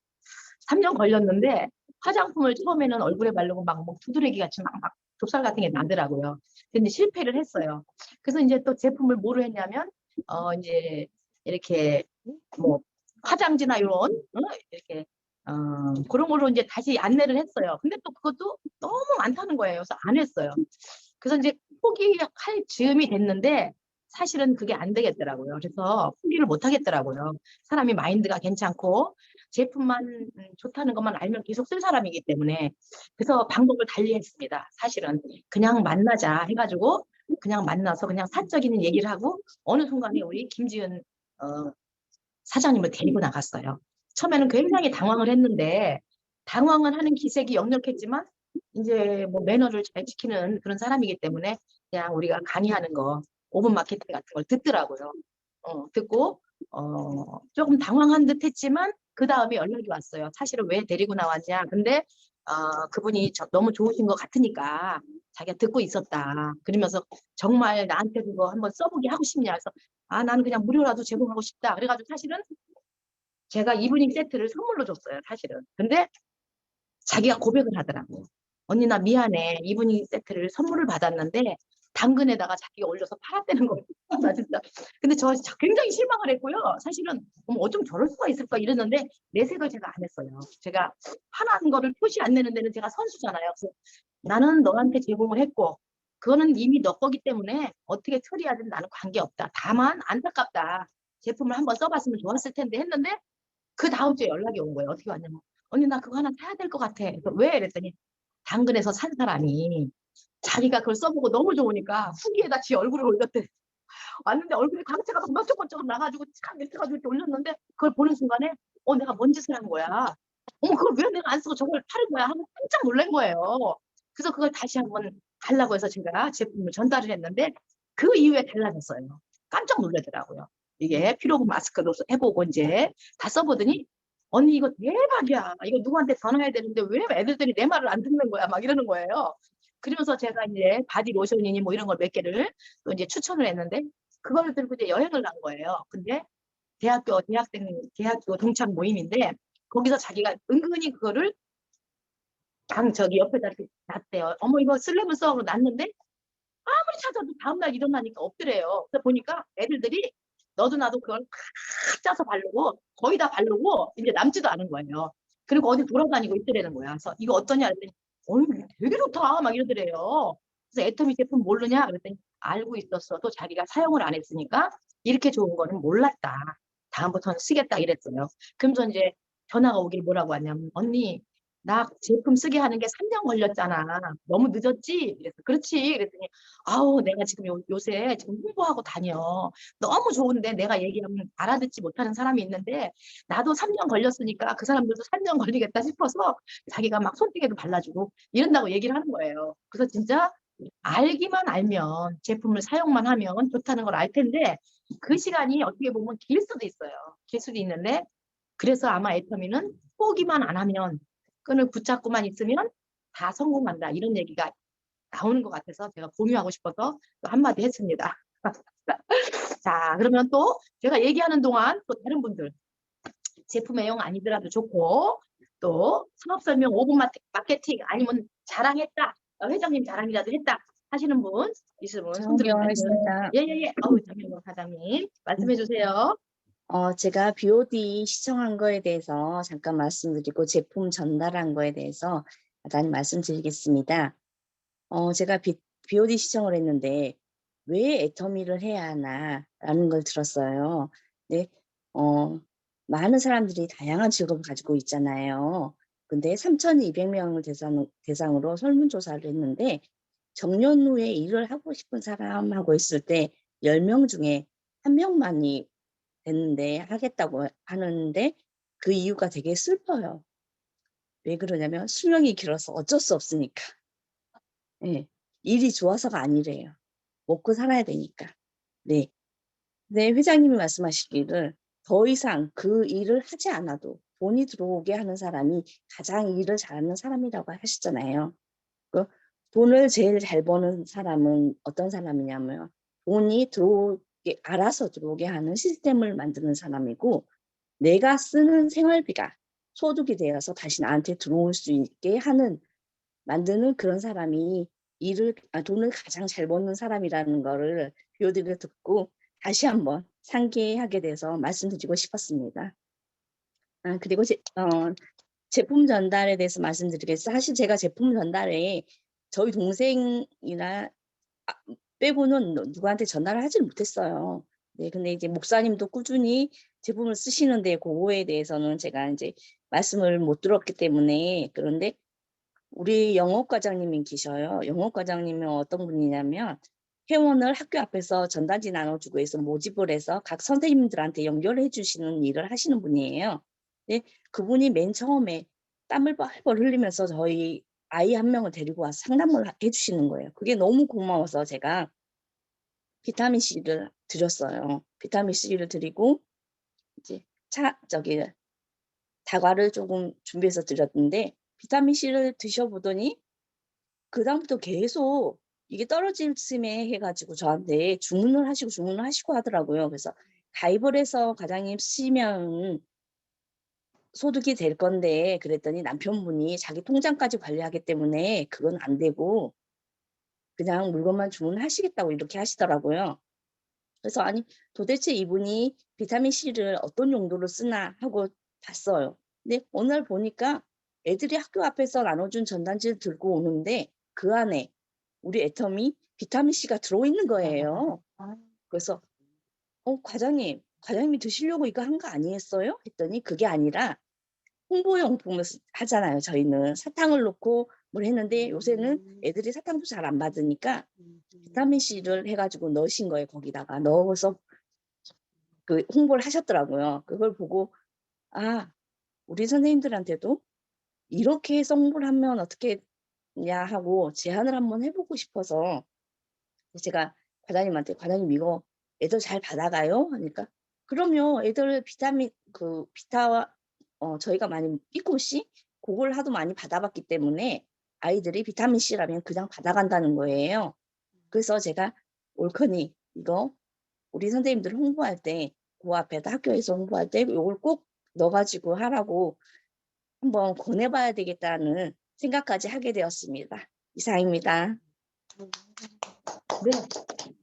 [SPEAKER 1] 3년 걸렸는데 화장품을 처음에는 얼굴에 바르고 막 두드러기 같이 막 좁쌀 같은 게 나더라고요. 근데 실패를 했어요. 그래서 이제 또 제품을 뭐로 했냐면 이제 이렇게 뭐 화장지나 이런 이렇게 그런 걸로 이제 다시 안내를 했어요. 근데 또 그것도 너무 많다는 거예요. 그래서 안 했어요. 그래서 이제 포기할 즈음이 됐는데 사실은 그게 안 되겠더라고요. 그래서 포기를 못 하겠더라고요. 사람이 마인드가 괜찮고 제품만 좋다는 것만 알면 계속 쓸 사람이기 때문에. 그래서 방법을 달리 했습니다. 사실은 그냥 만나자 해가지고 그냥 만나서 그냥 사적인 얘기를 하고 어느 순간에 우리 김지은 사장님을 데리고 나갔어요. 처음에는 굉장히 당황을 했는데 당황을 하는 기색이 역력했지만 이제 뭐 매너를 잘 지키는 그런 사람이기 때문에 그냥 우리가 강의하는 거 5분 마케팅 같은 걸 듣더라고요. 듣고 조금 당황한 듯 했지만 그 다음에 연락이 왔어요. 사실은 왜 데리고 나왔냐. 근데 그분이 너무 좋으신 것 같으니까 자기가 듣고 있었다. 그러면서 정말 나한테 그거 한번 써보게 하고 싶냐. 그래서 나는 그냥 무료라도 제공하고 싶다. 그래가지고 사실은 제가 이브닝 세트를 선물로 줬어요. 사실은. 근데 자기가 고백을 하더라고. 언니 나 미안해. 이브닝 세트를 선물을 받았는데 당근에다가 자기가 올려서 팔았다는 거예요. 나 진짜. 근데 저 굉장히 실망을 했고요. 사실은 어쩜 저럴 수가 있을까 이랬는데 내색을 제가 안 했어요. 제가 파는 거를 표시 안 내는 데는 제가 선수잖아요. 그래서 나는 너한테 제공을 했고 그거는 이미 너 거기 때문에 어떻게 처리하든 나는 관계없다. 다만 안타깝다. 제품을 한번 써봤으면 좋았을 텐데 했는데 그 다음 주에 연락이 온 거예요. 어떻게 왔냐면 언니 나 그거 하나 사야 될 것 같아. 그래서 왜? 이랬더니 당근에서 산 사람이 자기가 그걸 써보고 너무 좋으니까 후기에다 지 얼굴을 올렸대. 왔는데 얼굴에 광채가 막 번쩍번쩍 나가지고 참 이렇게 가지고 이렇게 올렸는데 그걸 보는 순간에 내가 뭔 짓을 한 거야. 그걸 왜 내가 안 쓰고 저걸 파는 거야 하고 깜짝 놀란 거예요. 그래서 그걸 다시 한번 달라고 해서 제가 제품을 전달을 했는데 그 이후에 달라졌어요. 깜짝 놀라더라고요. 이게 피로분 마스크도 해보고 이제 다 써보더니 언니 이거 대박이야. 이거 누구한테 전화해야 되는데 왜 애들들이 내 말을 안 듣는 거야. 막 이러는 거예요. 그러면서 제가 이제 바디 로션이니 뭐 이런 걸 몇 개를 또 이제 추천을 했는데 그걸 들고 이제 여행을 간 거예요. 근데 대학교 동창 모임인데 거기서 자기가 은근히 그거를 저기 옆에다 이렇게 놨대요. 어머 이거 슬래브 써으로 놨는데 아무리 찾아도 다음날 일어나니까 없더래요. 그래서 보니까 애들들이 너도 나도 그걸 팍 짜서 바르고 거의 다 바르고 이제 남지도 않은 거예요. 그리고 어디 돌아다니고 있더라는 거야. 그래서 이거 어떠냐 그랬더니 되게 좋다 막 이러더래요. 그래서 애터미 제품 모르냐 그랬더니 알고 있었어도 자기가 사용을 안 했으니까 이렇게 좋은 거는 몰랐다. 다음부터는 쓰겠다 이랬어요. 그러면서 이제 전화가 오길 뭐라고 하냐면 언니 나 제품 쓰게 하는 게 3년 걸렸잖아. 너무 늦었지? 그래서 그렇지. 그랬더니 아우 내가 지금 요새 지금 홍보하고 다녀. 너무 좋은데 내가 얘기하면 알아듣지 못하는 사람이 있는데 나도 3년 걸렸으니까 그 사람들도 3년 걸리겠다 싶어서 자기가 막 손등에도 발라주고 이런다고 얘기를 하는 거예요. 그래서 진짜 알기만 알면 제품을 사용만 하면 좋다는 걸 알 텐데 그 시간이 어떻게 보면 길 수도 있어요. 길 수도 있는데 그래서 아마 애터미는 포기만 안 하면 끈을 붙잡고만 있으면 다 성공한다. 이런 얘기가 나오는 것 같아서 제가 공유하고 싶어서 또 한마디 했습니다. 자, 그러면 또 제가 얘기하는 동안 또 다른 분들 제품 애용 아니더라도 좋고 또 사업 설명 5분 마케팅 아니면 자랑했다. 회장님 자랑이라도 했다 하시는 분 있으면 손 들고
[SPEAKER 3] 존경하겠습니다.
[SPEAKER 1] 예예예. 장현경 사장님 말씀해 주세요.
[SPEAKER 3] 제가 BOD 시청한 거에 대해서 잠깐 말씀드리고 제품 전달한 거에 대해서 간단히 말씀드리겠습니다. 제가 BOD 시청을 했는데 왜 애터미를 해야 하나라는 걸 들었어요. 네, 많은 사람들이 다양한 직업을 가지고 있잖아요. 근데 3,200명을 대상으로 설문조사를 했는데 정년 후에 일을 하고 싶은 사람하고 있을 때 10명 중에 1명만이 됐는데 하겠다고 하는데 그 이유가 되게 슬퍼요. 왜 그러냐면 수명이 길어서 어쩔 수 없으니까. 네, 일이 좋아서가 아니래요. 먹고 살아야 되니까. 네. 네, 회장님이 말씀하시기를 더 이상 그 일을 하지 않아도 돈이 들어오게 하는 사람이 가장 일을 잘하는 사람이라고 하시잖아요. 그 돈을 제일 잘 버는 사람은 어떤 사람이냐면 돈이 들어오게, 알아서 들어오게 하는 시스템을 만드는 사람이고 내가 쓰는 생활비가 소득이 되어서 다시 나한테 들어올 수 있게 만드는 그런 사람이 돈을 가장 잘 버는 사람이라는 거를 비오디를 듣고 다시 한번 상기하게 돼서 말씀드리고 싶었습니다. 그리고 제품 전달에 대해서 말씀드리겠습니다. 사실 제가 제품 전달에 저희 동생이나 빼고는 누구한테 전달을 하질 못했어요. 네, 근데 이제 목사님도 꾸준히 제품을 쓰시는데 그거에 대해서는 제가 이제 말씀을 못 들었기 때문에 그런데 우리 영업과장님이 계셔요. 영업과장님은 어떤 분이냐면 회원을 학교 앞에서 전단지 나눠주고 해서 모집을 해서 각 선생님들한테 연결해 주시는 일을 하시는 분이에요. 네, 그분이 맨 처음에 땀을 뻘뻘 흘리면서 저희 아이 한 명을 데리고 와서 상담을 해주시는 거예요. 그게 너무 고마워서 제가 비타민 C를 드렸어요. 비타민 C를 드리고 이제 다과를 조금 준비해서 드렸는데 비타민 C를 드셔보더니 그다음부터 계속 이게 떨어질 쯤에 해가지고 저한테 주문을 하시고 하더라고요. 그래서 가입을 해서 과장님 쓰시면 소득이 될 건데 그랬더니 남편분이 자기 통장까지 관리하기 때문에 그건 안 되고 그냥 물건만 주문하시겠다고 이렇게 하시더라고요. 그래서 아니 도대체 이분이 비타민 C를 어떤 용도로 쓰나 하고 봤어요. 근데 어느 날 보니까 애들이 학교 앞에서 나눠준 전단지를 들고 오는데 그 안에 우리 애터미 비타민 C가 들어있는 거예요. 그래서 과장님이 드시려고 이거 한 거 아니었어요? 했더니 그게 아니라 홍보용품을 하잖아요. 저희는 사탕을 넣고 뭘 했는데 요새는 애들이 사탕도 잘 안 받으니까 비타민 C를 해가지고 넣으신 거예요. 거기다가 넣어서 그 홍보를 하셨더라고요. 그걸 보고 우리 선생님들한테도 이렇게 해서 홍보를 하면 어떻게냐 하고 제안을 한번 해보고 싶어서 제가 과장님한테 과장님 이거 애들 잘 받아가요? 하니까 그러면 애들 비타와 저희가 많이 이코C 그걸 하도 많이 받아봤기 때문에 아이들이 비타민 C라면 그냥 받아간다는 거예요. 그래서 제가 올커니 이거 우리 선생님들 홍보할 때 그 앞에다 학교에서 홍보할 때 이걸 꼭 넣어가지고 하라고 한번 권해봐야 되겠다는 생각까지 하게 되었습니다. 이상입니다.
[SPEAKER 1] 네,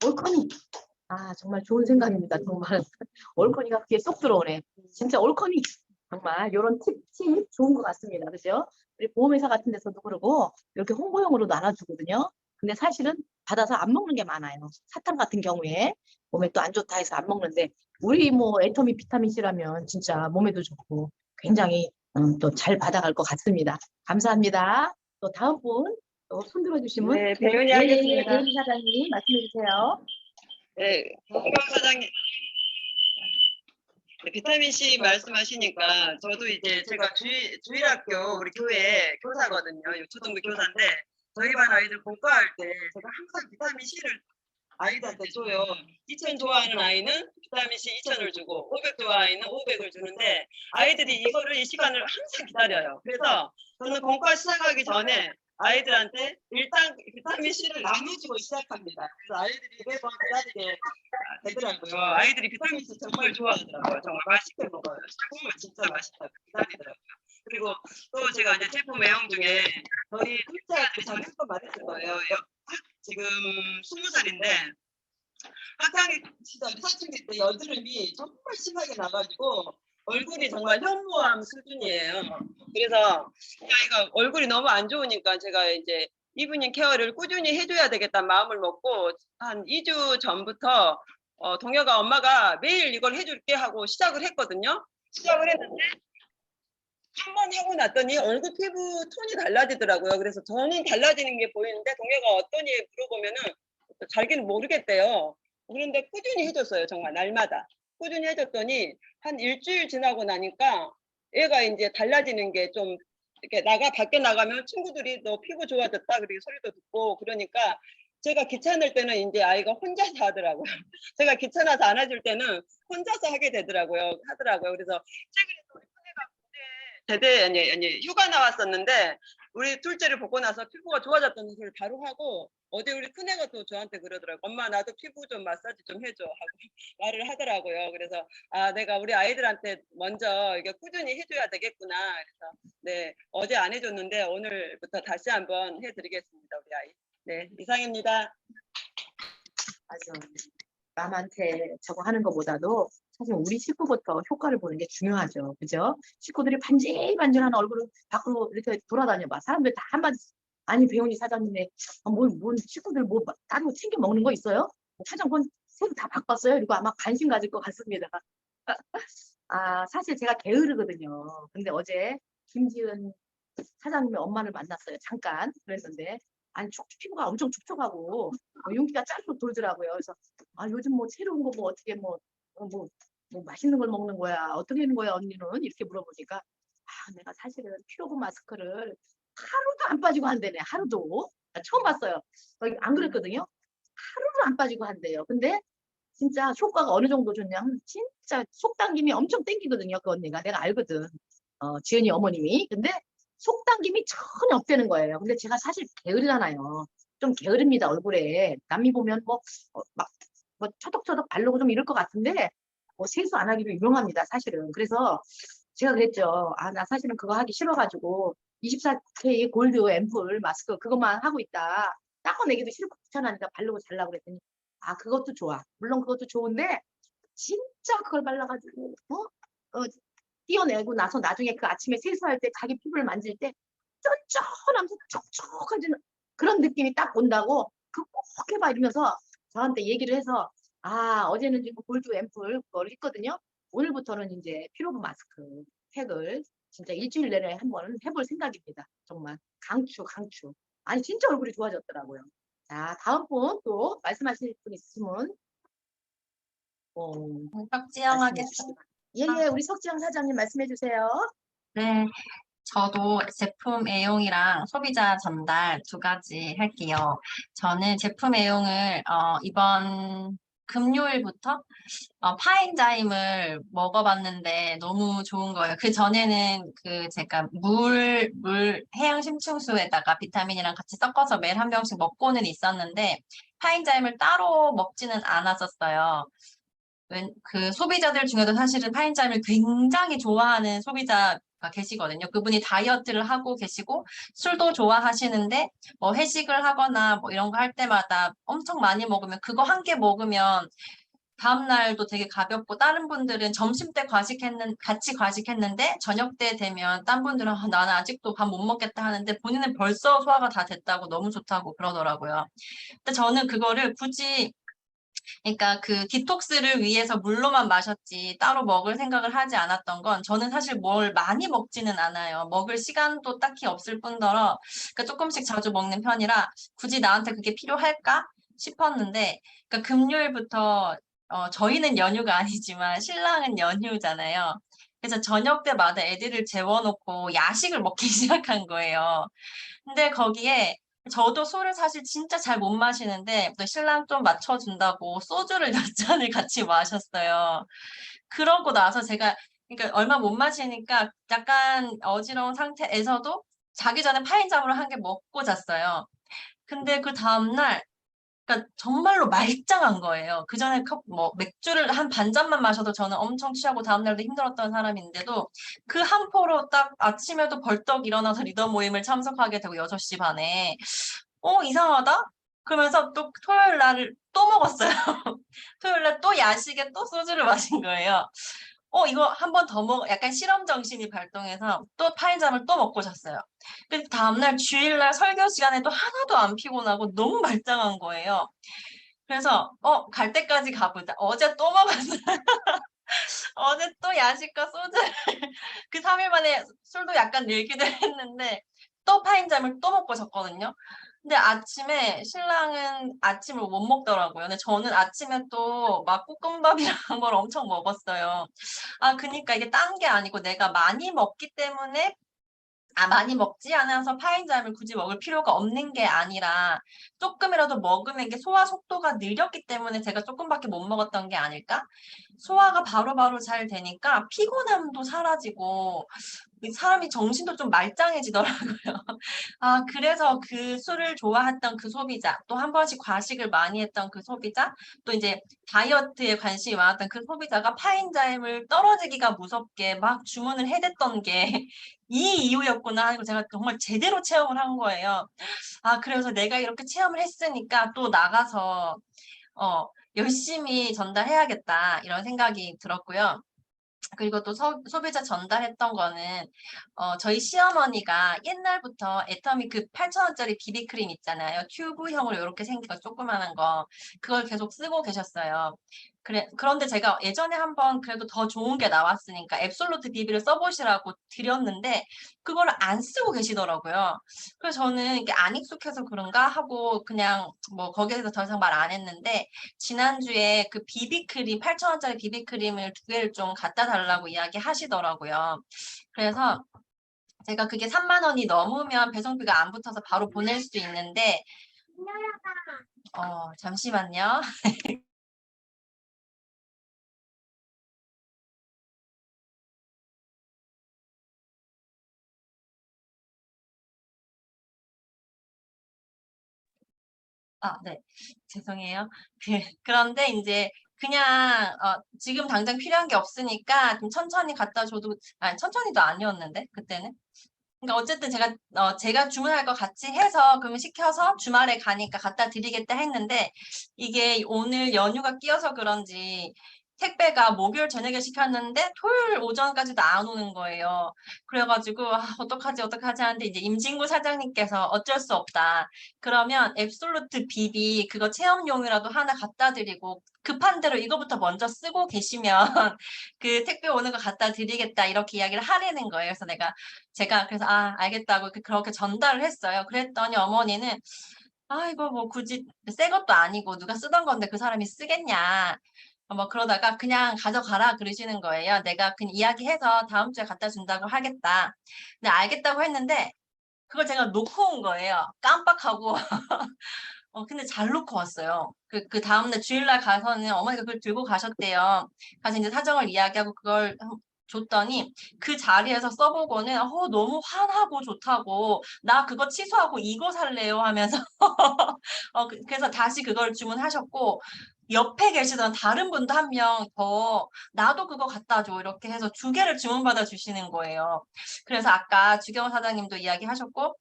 [SPEAKER 1] 올커니. 정말 좋은 생각입니다. 정말 올커니가 귀에 쏙 들어오네. 진짜 올커니 정말 이런 팁 좋은 것 같습니다. 그죠? 우리 보험회사 같은 데서도 그러고 이렇게 홍보용으로 나눠주거든요. 근데 사실은 받아서 안 먹는 게 많아요. 사탕 같은 경우에 몸에 또 안 좋다 해서 안 먹는데 우리 뭐 애터미 비타민 C라면 진짜 몸에도 좋고 굉장히 또 잘 받아갈 것 같습니다. 감사합니다. 또 다음 분, 또 손 들어주신 분.
[SPEAKER 2] 네, 배은이
[SPEAKER 1] 예,
[SPEAKER 2] 하겠습니다.
[SPEAKER 1] 배은희 사장님 말씀해 주세요.
[SPEAKER 2] 네, 홍경 사장님. 네, 비타민 C 말씀하시니까 저도 이제 제가 주일학교 우리 교회 교사거든요. 초등부 교사인데 저희 반 아이들 공과할 때 제가 항상 비타민 C를 아이들한테 줘요. 2000 좋아하는 아이는 비타민 C 2000을 주고 500 좋아하는 아이는 500을 주는데 아이들이 이거를 이 시간을 항상 기다려요. 그래서 저는 공과 시작하기 전에 아이들한테 일단 비타민 C를 나눠주고 시작합니다. 그래서 아이들이 매번 기다리게 되더라고요. 아이들이 비타민 C 정말 좋아하더라고요. 정말 맛있게 먹어요. 정말 진짜 맛있다고 기다리더라고요. 그리고 또 제가 이제 제품 애용 중에 저희 둘째 아들이 작년도 말했을 거예요. 지금 20살인데 학창기 시절 사춘기 때 여드름이 정말 심하게 나가지고 얼굴이 정말 현무암 수준이에요. 그래서 아이가 얼굴이 너무 안 좋으니까 제가 이제 이브닝 케어를 꾸준히 해줘야 되겠다는 마음을 먹고 한 2주 전부터 동혁아 엄마가 매일 이걸 해줄게 하고 시작을 했거든요. 시작을 했는데 한 번 하고 났더니 얼굴 피부 톤이 달라지더라고요. 그래서 저는 달라지는 게 보이는데 동혁아 어떠니 물어보면은 자기는 모르겠대요. 그런데 꾸준히 해줬어요. 정말 날마다. 꾸준히 해줬더니 한 일주일 지나고 나니까 얘가 이제 달라지는 게 좀 이렇게 밖에 나가면 친구들이 너 피부 좋아졌다 그렇게 소리도 듣고 그러니까 제가 귀찮을 때는 이제 아이가 혼자서 하더라고요. 제가 귀찮아서 안 해줄 때는 혼자서 하게 되더라고요. 그래서 최근에 또 우리 큰애가 아니 휴가 나왔었는데 우리 둘째를 보고 나서 피부가 좋아졌다는 소리를 바로 하고 어제 우리 큰애가 또 저한테 그러더라고요. 엄마 나도 피부 좀 마사지 좀 해줘 하고 말을 하더라고요. 그래서 내가 우리 아이들한테 먼저 이게 꾸준히 해줘야 되겠구나. 그래서 네 어제 안 해줬는데 오늘부터 다시 한번 해드리겠습니다. 우리 아이. 네 이상입니다.
[SPEAKER 1] 맞아. 남한테 저거 하는 것보다도 사실 우리 식구부터 효과를 보는 게 중요하죠. 그죠? 식구들이 반질반질한 얼굴을 밖으로 이렇게 돌아다녀봐. 사람들 다 한마디, 아니, 배우니 사장님네, 뭔 식구들 뭐 따로 챙겨 먹는 거 있어요? 화장품 새로 다 바꿨어요? 이거 아마 관심 가질 것 같습니다. 사실 제가 게으르거든요. 근데 어제 김지은 사장님의 엄마를 만났어요. 잠깐. 그랬는데, 아니, 피부가 엄청 촉촉하고, 윤기가 짤로 돌더라고요. 그래서, 요즘 뭐 새로운 거 뭐 어떻게 뭐 맛있는 걸 먹는 거야. 어떻게 하는 거야, 언니는? 이렇게 물어보니까, 내가 사실은 피로분 마스크를 하루도 안 빠지고 한대네. 하루도. 나 처음 봤어요. 안 그랬거든요. 하루도 안 빠지고 한대요. 근데 진짜 효과가 어느 정도 좋냐면 진짜 속 당김이 엄청 땡기거든요. 그 언니가. 내가 알거든. 지은이 어머님이. 근데 속 당김이 전혀 없다는 거예요. 근데 제가 사실 게으르잖아요. 좀 게으릅니다. 얼굴에. 남이 보면 뭐 처덕처덕 바르고 좀 이럴 것 같은데 뭐 세수 안 하기로 유명합니다. 사실은. 그래서 제가 그랬죠. 나 사실은 그거 하기 싫어가지고 24K 골드 앰플 마스크 그것만 하고 있다. 닦아내기도 싫고 귀찮으니까 바르고 자려고 그랬더니 그것도 좋아. 물론 그것도 좋은데 진짜 그걸 발라가지고 띄어내고 나서 나중에 그 아침에 세수할 때 자기 피부를 만질 때 쫀쫀하면서 촉촉해지는 그런 느낌이 딱 온다고 그거 꼭 해봐 이러면서 저한테 얘기를 해서 어제는 지금 골드 앰플 그걸 했거든요. 오늘부터는 이제 피로분 마스크 팩을 진짜 일주일 내내 한번 해볼 생각입니다. 정말 강추. 아니 진짜 얼굴이 좋아졌더라고요. 자 다음 분 또 말씀하실 분 있으면
[SPEAKER 6] 석지영
[SPEAKER 1] 말씀해
[SPEAKER 6] 하겠습니다.
[SPEAKER 1] 주시기 바랍니다. 예, 우리 석지영 사장님 말씀해 주세요.
[SPEAKER 6] 네, 저도 제품 애용이랑 소비자 전달 두 가지 할게요. 저는 제품 애용을 이번 금요일부터 파인자임을 먹어봤는데 너무 좋은 거예요. 그 전에는 제가 해양 심층수에다가 비타민이랑 같이 섞어서 매일 한 병씩 먹고는 있었는데 파인자임을 따로 먹지는 않았었어요. 그 소비자들 중에도 사실은 파인자임을 굉장히 좋아하는 소비자가 계시거든요. 그분이 다이어트를 하고 계시고 술도 좋아하시는데 뭐 회식을 하거나 뭐 이런 거 할 때마다 엄청 많이 먹으면 그거 한 개 먹으면 다음날도 되게 가볍고 다른 분들은 점심 때 같이 과식했는데 저녁 때 되면 딴 분들은 나는 아직도 밥 못 먹겠다 하는데 본인은 벌써 소화가 다 됐다고 너무 좋다고 그러더라고요. 근데 저는 그거를 굳이 그러니까 그 디톡스를 위해서 물로만 마셨지 따로 먹을 생각을 하지 않았던 건 저는 사실 뭘 많이 먹지는 않아요. 먹을 시간도 딱히 없을 뿐더러 그러니까 조금씩 자주 먹는 편이라 굳이 나한테 그게 필요할까 싶었는데 그러니까 금요일부터 저희는 연휴가 아니지만 신랑은 연휴잖아요. 그래서 저녁 때마다 애들을 재워놓고 야식을 먹기 시작한 거예요. 근데 거기에 저도 술을 사실 진짜 잘 못 마시는데 또 신랑 좀 맞춰준다고 소주를 몇 잔을 같이 마셨어요. 그러고 나서 제가 그러니까 얼마 못 마시니까 약간 어지러운 상태에서도 자기 전에 파인점으로 한 개 먹고 잤어요. 근데 그 다음날 그러니까 정말로 말짱한 거예요. 그전에 뭐 맥주를 한 반 잔만 마셔도 저는 엄청 취하고 다음날도 힘들었던 사람인데도 그 한 포로 딱 아침에도 벌떡 일어나서 리더 모임을 참석하게 되고 6시 반에 이상하다? 그러면서 또 토요일 날을 또 먹었어요. 토요일 날 또 야식에 또 소주를 마신 거예요. 이거 한 번 더 약간 실험 정신이 발동해서 또 파인점을 또 먹고 잤어요. 그 다음날 주일날 설교 시간에도 하나도 안 피곤하고 너무 말짱한 거예요. 그래서 갈 때까지 가보자. 어제 또 먹었어요. 어제 또 야식과 소주를 그 3일 만에 술도 약간 늘기도 했는데 또 파인점을 또 먹고 잤거든요. 근데 아침에 신랑은 아침을 못 먹더라고요. 근데 저는 아침에 또 막 볶음밥이랑 걸 엄청 먹었어요. 그니까 이게 딴 게 아니고 내가 많이 먹기 때문에 많이 먹지 않아서 파인점을 굳이 먹을 필요가 없는 게 아니라 조금이라도 먹으면 이게 소화 속도가 느렸기 때문에 제가 조금밖에 못 먹었던 게 아닐까? 소화가 바로바로 잘 되니까 피곤함도 사라지고 사람이 정신도 좀 말짱해지더라고요. 그래서 그 술을 좋아했던 그 소비자, 또 한 번씩 과식을 많이 했던 그 소비자, 또 이제 다이어트에 관심이 많았던 그 소비자가 파인자임을 떨어지기가 무섭게 막 주문을 해댔던 게 이 이유였구나 하고 제가 정말 제대로 체험을 한 거예요. 그래서 내가 이렇게 체험을 했으니까 또 나가서 열심히 전달해야겠다 이런 생각이 들었고요. 그리고 또 소비자 전달했던 거는 저희 시어머니가 옛날부터 애터미 그 8,000원짜리 비비크림 있잖아요. 튜브형으로 이렇게 생긴 거 조그만한 거 그걸 계속 쓰고 계셨어요. 그런데 제가 예전에 한번 그래도 더 좋은 게 나왔으니까 앱솔루트 비비를 써보시라고 드렸는데 그걸 안 쓰고 계시더라고요. 그래서 저는 이게 안 익숙해서 그런가 하고 그냥 뭐 거기에서 더 이상 말 안 했는데 지난주에 그 비비크림 8,000원짜리 비비크림을 2개를 좀 갖다 달라고 이야기 하시더라고요. 그래서 제가 그게 3만 원이 넘으면 배송비가 안 붙어서 바로 보낼 수 있는데 잠시만요. 네. 죄송해요. 그런데 이제 그냥 지금 당장 필요한 게 없으니까 좀 천천히 갖다 줘도 천천히도 아니었는데 그때는. 그러니까 어쨌든 제가 주문할 거 같이 해서 그러면 시켜서 주말에 가니까 갖다 드리겠다 했는데 이게 오늘 연휴가 끼어서 그런지 택배가 목요일 저녁에 시켰는데 토요일 오전까지도 안 오는 거예요. 그래가지고 어떡하지 하는데 이제 임진구 사장님께서 어쩔 수 없다. 그러면 앱솔루트 비비 그거 체험용이라도 하나 갖다 드리고 급한 대로 이거부터 먼저 쓰고 계시면 그 택배 오는 거 갖다 드리겠다 이렇게 이야기를 하라는 거예요. 그래서 제가 그래서 알겠다고 그렇게 전달을 했어요. 그랬더니 어머니는 이거 뭐 굳이 새 것도 아니고 누가 쓰던 건데 그 사람이 쓰겠냐. 뭐 그러다가 그냥 가져가라 그러시는 거예요. 내가 그냥 이야기해서 다음 주에 갖다 준다고 하겠다. 근데 알겠다고 했는데 그걸 제가 놓고 온 거예요. 깜빡하고. 근데 잘 놓고 왔어요. 그 다음날 주일날 가서는 어머니가 그걸 들고 가셨대요. 가서 이제 사정을 이야기하고 그걸 줬더니 그 자리에서 써보고는 너무 환하고 좋다고 나 그거 취소하고 이거 살래요 하면서 그래서 다시 그걸 주문하셨고 옆에 계시던 다른 분도 한 명 더 나도 그거 갖다 줘 이렇게 해서 2개를 주문받아 주시는 거예요. 그래서 아까 주경 사장님도 이야기하셨고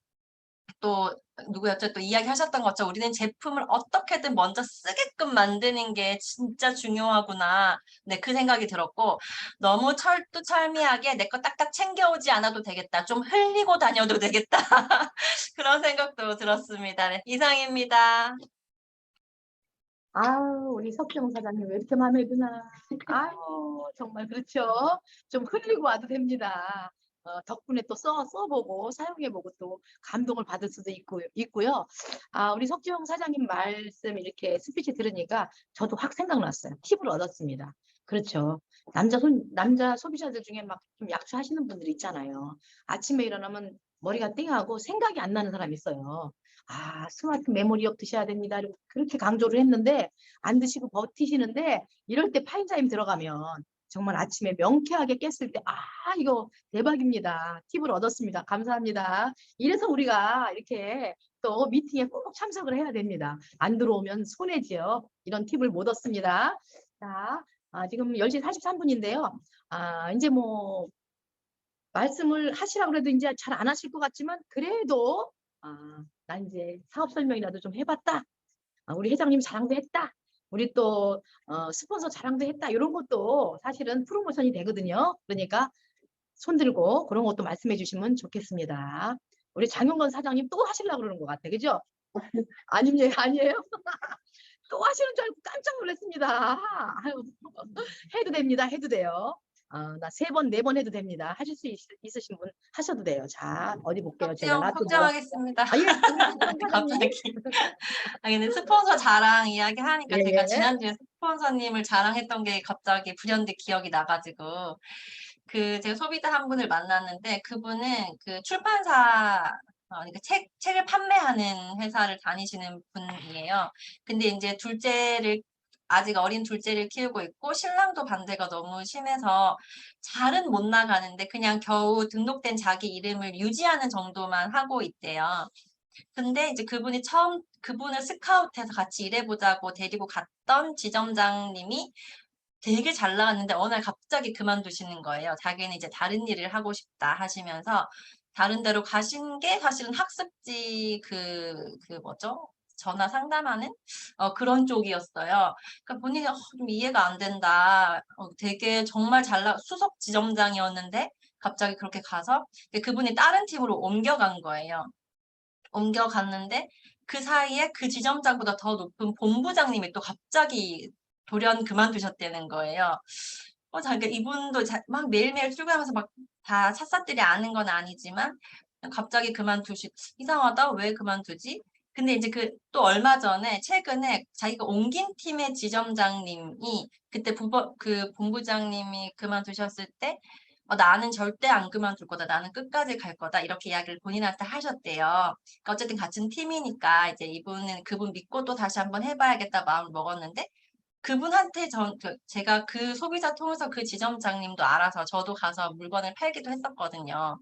[SPEAKER 6] 또 누구였죠? 또 이야기하셨던 것처럼 우리는 제품을 어떻게든 먼저 쓰게끔 만드는 게 진짜 중요하구나. 네, 그 생각이 들었고 너무 철두철미하게 내 거 딱딱 챙겨오지 않아도 되겠다. 좀 흘리고 다녀도 되겠다. 그런 생각도 들었습니다. 네, 이상입니다.
[SPEAKER 1] 우리 석경 사장님 왜 이렇게 마음에 드나. 아유, 정말 그렇죠. 좀 흘리고 와도 됩니다. 덕분에 또 써보고 사용해보고 또 감동을 받을 수도 있고요. 우리 석경 사장님 말씀 이렇게 스피치 들으니까 저도 확 생각났어요. 팁을 얻었습니다. 그렇죠. 남자 소비자들 중에 막 좀 약주하시는 분들 있잖아요. 아침에 일어나면 머리가 띵하고 생각이 안 나는 사람이 있어요. 스마트 메모리업 드셔야 됩니다. 그렇게 강조를 했는데 안 드시고 버티시는데 이럴 때 파인타임 들어가면 정말 아침에 명쾌하게 깼을 때 이거 대박입니다. 팁을 얻었습니다. 감사합니다. 이래서 우리가 이렇게 또 미팅에 꼭 참석을 해야 됩니다. 안 들어오면 손해지요. 이런 팁을 못 얻습니다. 자, 지금 10시 43분인데요. 이제 뭐 말씀을 하시라고 해도 이제 잘 안 하실 것 같지만 그래도 난 이제 사업 설명이라도 좀 해봤다. 우리 회장님 자랑도 했다. 우리 또 스폰서 자랑도 했다. 이런 것도 사실은 프로모션이 되거든요. 그러니까 손 들고 그런 것도 말씀해 주시면 좋겠습니다. 우리 장용건 사장님 또 하시려고 그러는 것 같아. 그죠? 아니에요? 또 하시는 줄 알고 깜짝 놀랐습니다. 해도 됩니다. 해도 돼요. 나 3번, 4번 해도 됩니다. 하실 수 있으신 분 하셔도 돼요. 자, 어디 볼게요. 제가
[SPEAKER 6] 걱정하겠습니다.
[SPEAKER 1] 예,
[SPEAKER 6] 갑자기. 근데 스폰서 자랑 이야기 하니까 제가
[SPEAKER 1] 예.
[SPEAKER 6] 지난주에 스폰서님을 자랑했던 게 갑자기 불현듯 기억이 나가지고 제가 소비자 한 분을 만났는데 그분은 그 출판사 그러니까 책을 판매하는 회사를 다니시는 분이에요. 근데 이제 아직 어린 둘째를 키우고 있고 신랑도 반대가 너무 심해서 잘은 못 나가는데 그냥 겨우 등록된 자기 이름을 유지하는 정도만 하고 있대요. 근데 이제 그분을 스카우트해서 같이 일해보자고 데리고 갔던 지점장님이 되게 잘 나갔는데 어느 날 갑자기 그만두시는 거예요. 자기는 이제 다른 일을 하고 싶다 하시면서 다른 데로 가신 게 사실은 학습지 뭐죠? 전화 상담하는 그런 쪽이었어요. 그러니까 본인이 좀 이해가 안 된다. 되게 정말 수석 지점장이었는데 갑자기 그렇게 가서 그분이 다른 팀으로 옮겨간 거예요. 옮겨갔는데 그 사이에 그 지점장보다 더 높은 본부장님이 또 갑자기 돌연 그만두셨다는 거예요. 그러니까 이분도 막 매일매일 출근하면서 막 다 샅샅들이 아는 건 아니지만 갑자기 이상하다. 왜 그만두지? 근데 이제 또 얼마 전에 최근에 자기가 옮긴 팀의 지점장님이 그때 그 본부장님이 그만두셨을 때 나는 절대 안 그만둘 거다. 나는 끝까지 갈 거다. 이렇게 이야기를 본인한테 하셨대요. 그러니까 어쨌든 같은 팀이니까 이제 그분 믿고 또 다시 한번 해봐야겠다 마음을 먹었는데 그분한테 제가 그 소비자 통해서 그 지점장님도 알아서 저도 가서 물건을 팔기도 했었거든요.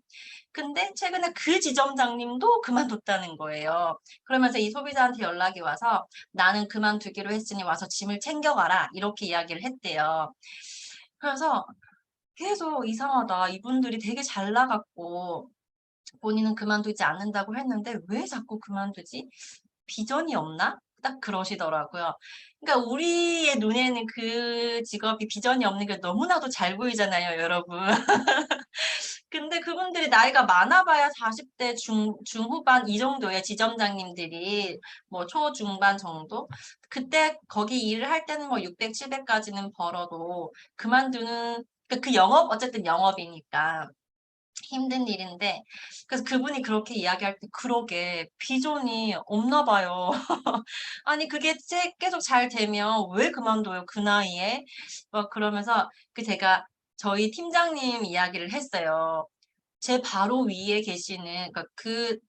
[SPEAKER 6] 근데 최근에 그 지점장님도 그만뒀다는 거예요. 그러면서 이 소비자한테 연락이 와서 나는 그만두기로 했으니 와서 짐을 챙겨가라. 이렇게 이야기를 했대요. 그래서 계속 이상하다. 이분들이 되게 잘 나갔고 본인은 그만두지 않는다고 했는데 왜 자꾸 그만두지? 비전이 없나? 딱 그러시더라고요. 그러니까 우리의 눈에는 그 직업이 비전이 없는 게 너무나도 잘 보이잖아요, 여러분. 근데 그분들이 나이가 많아봐야 40대 중후반 이 정도의 지점장님들이 뭐 초중반 정도? 그때 거기 일을 할 때는 뭐 600, 700까지는 벌어도 그만두는 그 영업 어쨌든 영업이니까 힘든 일인데 그래서 그분이 그렇게 이야기할 때 그러게 비전이 없나 봐요. 아니 그게 계속 잘 되면 왜 그만둬요 그 나이에? 막 그러면서 제가 저희 팀장님 이야기를 했어요. 제 바로 위에 계시는 그러니까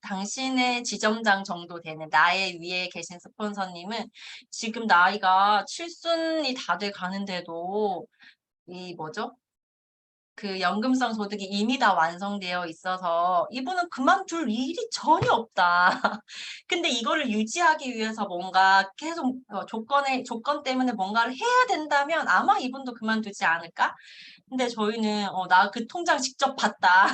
[SPEAKER 6] 당신의 지점장 정도 되는 나의 위에 계신 스폰서님은 지금 나이가 7순이 다 돼 가는데도 그 연금성 소득이 이미 다 완성되어 있어서 이분은 그만둘 일이 전혀 없다. 근데 이거를 유지하기 위해서 뭔가 계속 조건 때문에 뭔가를 해야 된다면 아마 이분도 그만두지 않을까? 근데 저희는 나 그 통장 직접 봤다.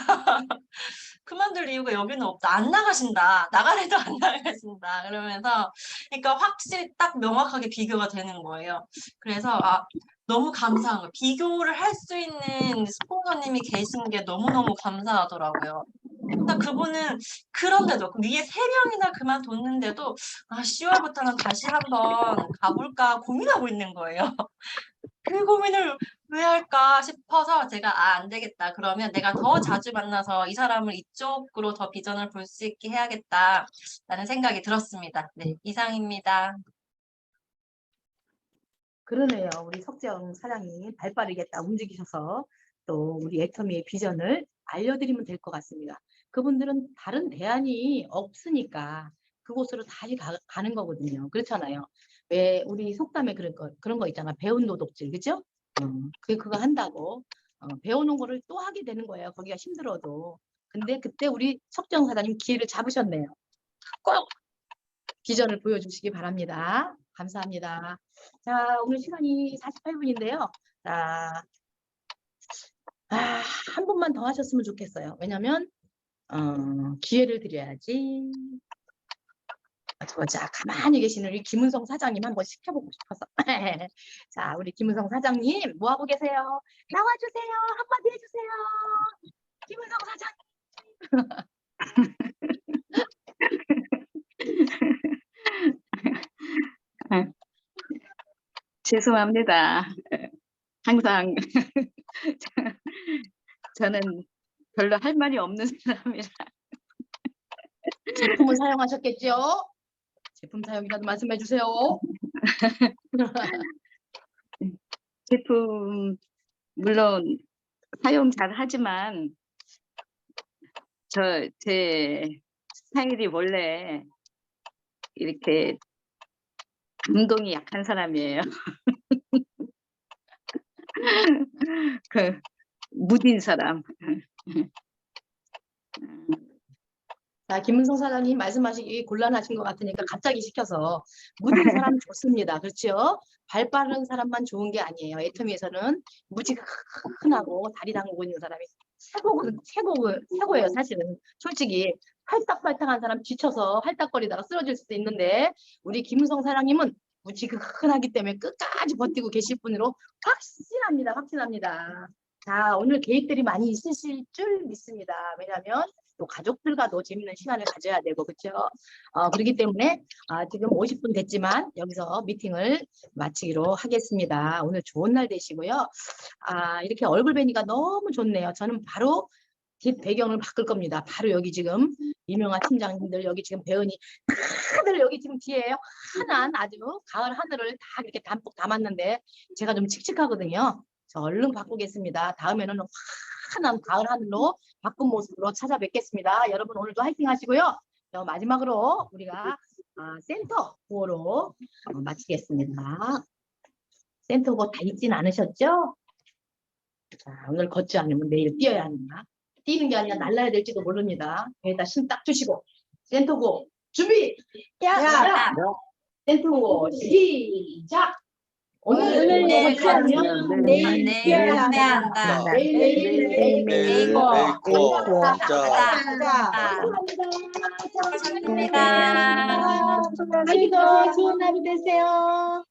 [SPEAKER 6] 그만둘 이유가 여기는 없다. 안 나가신다. 나가래도 안 나가신다. 그러면서 그러니까 확실히 딱 명확하게 비교가 되는 거예요. 그래서 너무 감사한 거예요. 비교를 할 수 있는 스폰서님이 계신 게 너무너무 감사하더라고요. 그러니까 그분은 그런데도 위에 3명이나 그만뒀는데도 10월부터는 다시 한번 가볼까 고민하고 있는 거예요. 그 고민을 왜 할까 싶어서 제가 안 되겠다. 그러면 내가 더 자주 만나서 이 사람을 이쪽으로 더 비전을 볼 수 있게 해야겠다라는 생각이 들었습니다. 네, 이상입니다.
[SPEAKER 1] 그러네요. 우리 석재영 사장님 발빠르게 딱 움직이셔서 또 우리 애터미의 비전을 알려드리면 될 것 같습니다. 그분들은 다른 대안이 없으니까 그곳으로 다시 가는 거거든요. 그렇잖아요. 왜 우리 속담에 그런 거 있잖아. 배운 도둑질, 그죠? 그거 한다고 배워놓은 거를 또 하게 되는 거예요. 거기가 힘들어도. 근데 그때 우리 석재영 사장님 기회를 잡으셨네요. 꼭 비전을 보여주시기 바랍니다. 감사합니다. 자, 오늘 시간이 48분인데요. 자, 한 번만 더 하셨으면 좋겠어요. 왜냐면 기회를 드려야지. 자, 가만히 계시는 우리 김은성 사장님 한번 시켜보고 싶어서. 자, 우리 김은성 사장님 뭐 하고 계세요? 나와주세요. 한마디 해주세요. 김은성 사장님.
[SPEAKER 7] 죄송합니다. 항상 저는 별로 할 말이 없는 사람이라
[SPEAKER 1] 제품을 사용하셨겠죠? 제품 사용이라도 말씀해 주세요.
[SPEAKER 7] 제품 물론 사용 잘 하지만 제 스타일이 원래 이렇게 감동이 약한 사람이에요. 무딘 사람.
[SPEAKER 1] 자, 김은성 사장님 말씀하시기 곤란하신 것 같으니까 갑자기 시켜서 무딘 사람 좋습니다. 그렇죠? 발 빠른 사람만 좋은 게 아니에요. 애터미에서는 무지가 흔하고 다리 담그고 있는 사람이 최고예요. 사실은 솔직히 팔딱팔딱한 사람 지쳐서 할딱거리다가 쓰러질 수도 있는데 우리 김은성 사장님은 무지근하기 때문에 끝까지 버티고 계실 분으로 확신합니다. 자, 오늘 계획들이 많이 있으실 줄 믿습니다. 왜냐하면 또 가족들과도 재밌는 시간을 가져야 되고 그렇죠? 그렇기 때문에 지금 50분 됐지만 여기서 미팅을 마치기로 하겠습니다. 오늘 좋은 날 되시고요. 이렇게 얼굴 뵈니까 너무 좋네요. 저는 바로 뒷 배경을 바꿀 겁니다. 바로 여기 지금 이명아 팀장님들 여기 지금 배은이 다들 여기 지금 뒤에 환한 아주 가을 하늘을 다 이렇게 담뿍 담았는데 제가 좀 칙칙하거든요. 저 얼른 바꾸겠습니다. 다음에는 환한 가을 하늘로 바꾼 모습으로 찾아뵙겠습니다. 여러분 오늘도 화이팅 하시고요. 마지막으로 우리가 센터 구호로 마치겠습니다. 센터 구호 다 잊진 않으셨죠? 자, 오늘 걷지 않으면 내일 뛰어야 합니다. 뛰는 게 아니라 날라야 될지도 모릅니다. 배에다 힘 딱 주시고 센터 구호 준비! 야! 센터 구호 시작! 오늘
[SPEAKER 6] 내일
[SPEAKER 1] 내일
[SPEAKER 6] 뛰어야 한다.
[SPEAKER 1] 내일
[SPEAKER 6] 감사합니다.
[SPEAKER 1] 좋은 하루 되세요.